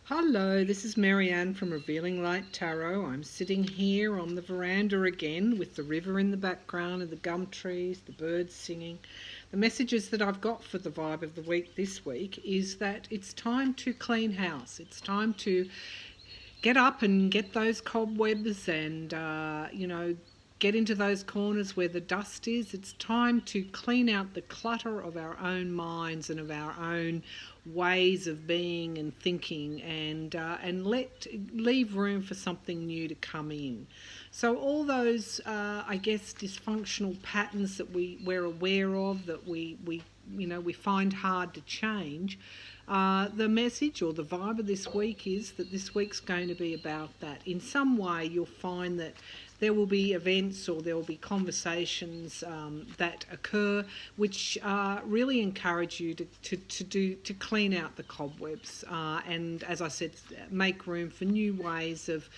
Hello, this is Marianne from Revealing Light Tarot. I'm sitting here on the veranda again with the river in the background and the gum trees, the birds singing. The messages that I've got for the vibe of the week this week is that it's time to clean house. It's time to get up and get those cobwebs and, get into those corners where the dust is. It's time to clean out the clutter of our own minds and of our own ways of being and thinking, and leave room for something new to come in. So all those, dysfunctional patterns that we're aware of, that we find hard to change. The message or the vibe of this week is that this week's going to be about that. In some way, you'll find that there will be events or there will be conversations that occur which really encourage you to clean out the cobwebs and, as I said, make room for new ways of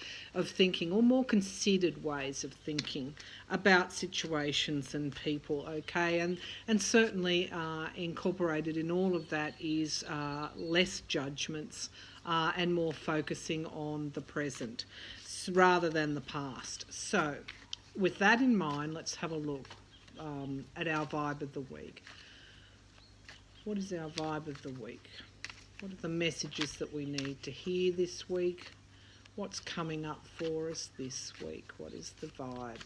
thinking, or more considered ways of thinking about situations and people. Okay, and certainly incorporated in all of that is less judgments and more focusing on the present rather than the past. So with that in mind, let's have a look at our vibe of the week. What is our vibe of the week? What are the messages that we need to hear this week? What's coming up for us this week? What is the vibe?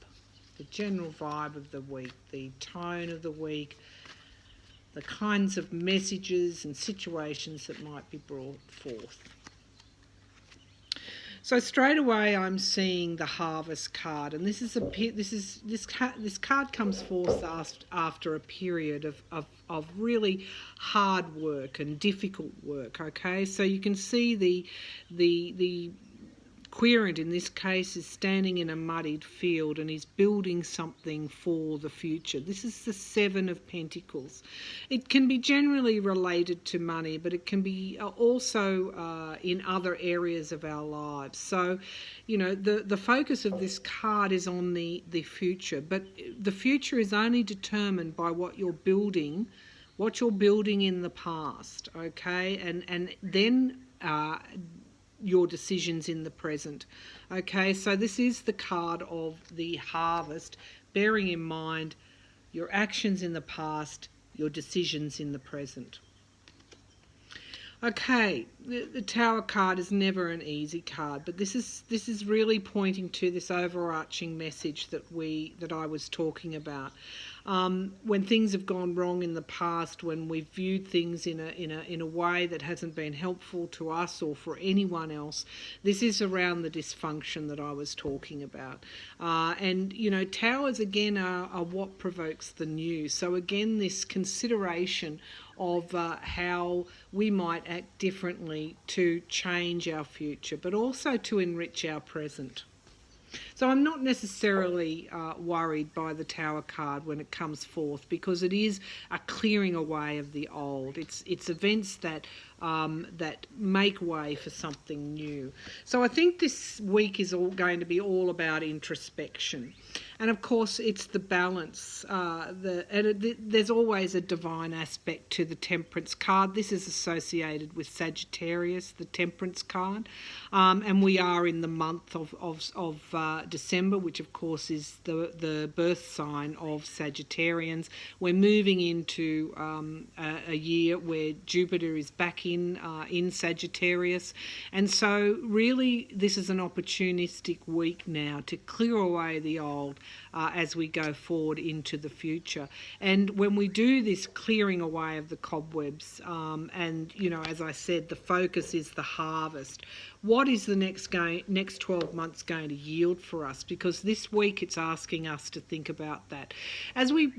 The general vibe of the week, the tone of the week, the kinds of messages and situations that might be brought forth. So straight away, I'm seeing the Harvest card, and this card comes forth after a period of really hard work and difficult work. Okay, so you can see the querent in this case is standing in a muddied field and he's building something for the future. This is the Seven of Pentacles. It can be generally related to money, but it can be also in other areas of our lives. So, the focus of this card is on the future, but the future is only determined by what you're building in the past, okay? And then your decisions in the present. Okay, so this is the card of the Harvest, bearing in mind your actions in the past, your decisions in the present. Okay, the Tower card is never an easy card, but this is really pointing to this overarching message that I was talking about. When things have gone wrong in the past, when we've viewed things in a way that hasn't been helpful to us or for anyone else, this is around the dysfunction that I was talking about. And towers again are what provokes the new. So again, this consideration of how we might act differently to change our future, but also to enrich our present. So I'm not necessarily worried by the Tower card when it comes forth, because it is a clearing away of the old. It's events that make way for something new. So I think this week is going to be all about introspection. And of course, it's the balance. There's always a divine aspect to the Temperance card. This is associated with Sagittarius, the Temperance card. And we are in the month of December, which of course is the birth sign of Sagittarians. We're moving into a year where Jupiter is back in Sagittarius. And so really this is an opportunistic week now to clear away the old as we go forward into the future. And when we do this clearing away of the cobwebs, and as I said, the focus is the harvest. What is the next 12 months going to yield for us? Because this week it's asking us to think about that. As we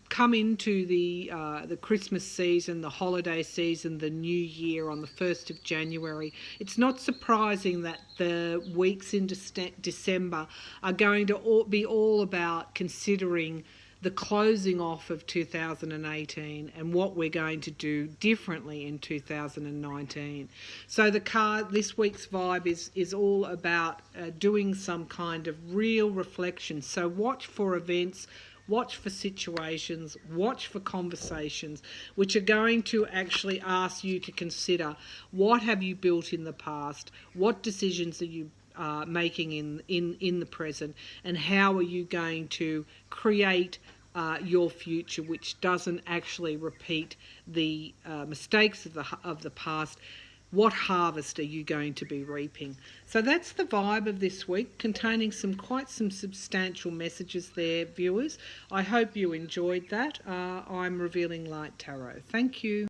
come into the Christmas season, the holiday season, the new year on the 1st of January, it's not surprising that the weeks in December are going to be all about considering the closing off of 2018 and what we're going to do differently in 2019. So this week's vibe is all about doing some kind of real reflection. So watch for events watch for situations, watch for conversations which are going to actually ask you to consider, what have you built in the past, what decisions are you making in the present, and how are you going to create your future which doesn't actually repeat the mistakes of the past. What harvest are you going to be reaping? So that's the vibe of this week, containing quite some substantial messages there, viewers. I hope you enjoyed that. I'm Revealing Light Tarot. Thank you.